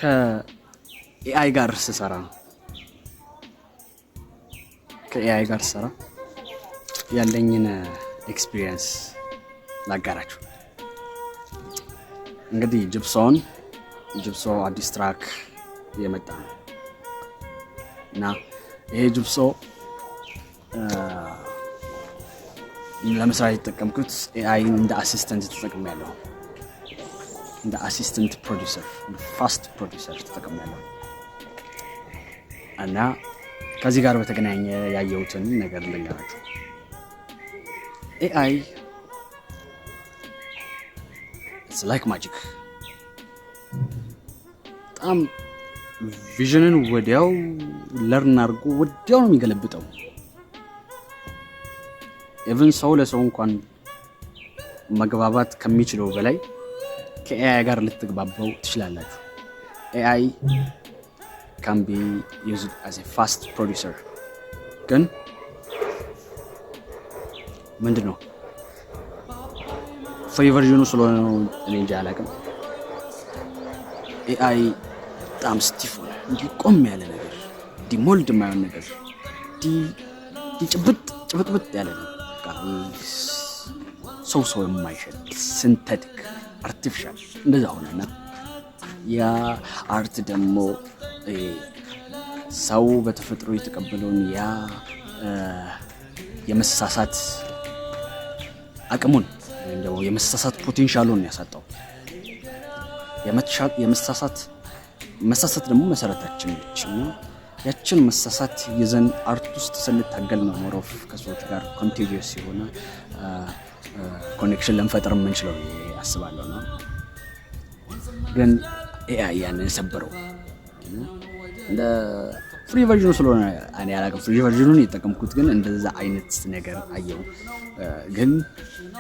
ከኤአይ ጋር ስሰራ ያለኝን ኤክስፒሪየንስ ላጋራችሁ። እንግዲህ ጅብሶ አዲስ ትራክ የመጣ ነው እና ይሄ ጅብሶ ለመስራት የተጠቀምኩት ኤአይ እንደ አሲስታንት ተጠቅሜያለሁ። እንደ አሲስታንት ፕሮዲዩሰር ፋስት ፕሮዲዩሰር ተጠቅሜያለሁ እና ከዚህ ጋር በተገናኘ ያየሁትን ነገር ልንገራችሁ። ኤአይ it's like magic። በጣም ቪዥንን ወዲያው ለርን አድርጎ ወዲያው ነው የሚገለብጠው። ኢቭን ሰው ለሰው እንኳን መግባባት ከሚችለው በላይ ከኤአይ ጋር ልትግባባው ትችላላችሁ። ኤአይ can be used as a fast producer። ግን ምንድነው ፍሪ ቨርዥኑ ስለሆነ ነው እኔ እንጃ አላውቅም። ኤአይ በጣም ስቲፍ ሆነ፣ እንዲህ ቆም ያለ ነገር፣ ዲሞልድ የማይሆን ነገር፣ ጭብጥብጥ ያለ ነው። ሰው የማይሸጥ ሲንተቲክ አርቲፊሻል እንደዛ ሆነና ያ አርት ደግሞ ሰው በተፈጥሮ የተቀበለውን ያ የመሳሳት አቅሙን ወይም ደግሞ የመሳሳት ፖቴንሻሉን ያሳጣው። መሳሳት ደግሞ መሰረታችን ነች። ያችን መሳሳት ይዘን አርት ውስጥ ስንታገል ነው ሞሮፍ ከሰዎች ጋር ኮንቲኒየስ የሆነ ኮኔክሽን ለመፍጠር የምንችለው አስባለሁ ነው። ግን ኤአይ ያንን ሰበረው። እንደ ፍሪ ቨርዥኑ ስለሆነ እኔ አላውቅም። ፍሪ ቨርዥኑን የተጠቀምኩት ግን እንደዛ አይነት ነገር አየው። ግን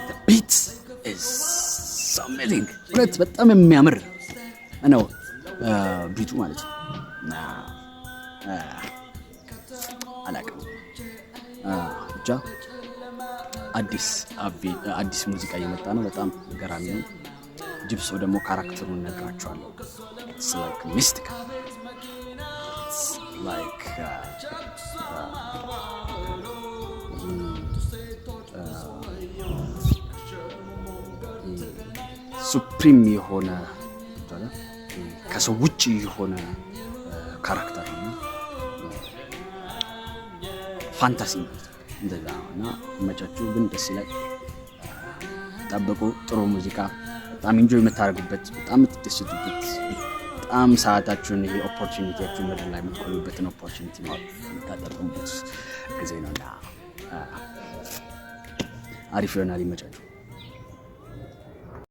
the beat is so amazing። በጣም የሚያምር ነው ቢቱ ማለት ነው። እና አላውቅም ብቻ አዲስ ሙዚቃ እየመጣ ነው። በጣም ገራሚ ነው። ጅብሶ ደግሞ ካራክተሩን ነግራቸዋለሁ። it's like mystical። it's like ሱፕሪም የሆነ ከሰው ውጭ የሆነ ካራክተር ነው። ፋንታሲ እንደዛ እና መጫችሁ ግን ደስ ይላል። ጠብቁ። ጥሩ ሙዚቃ በጣም ኢንጆይ የምታደርጉበት፣ በጣም የምትደሰቱበት፣ በጣም ሰዓታችሁን ይሄ ኦፖርቹኒቲያችሁን ምድር ላይ የምትቆዩበትን ኦፖርቹኒቲ ነው የምታጠቀሙበት ጊዜ ነውና አሪፍ ይሆናል። ይመቻችሁ።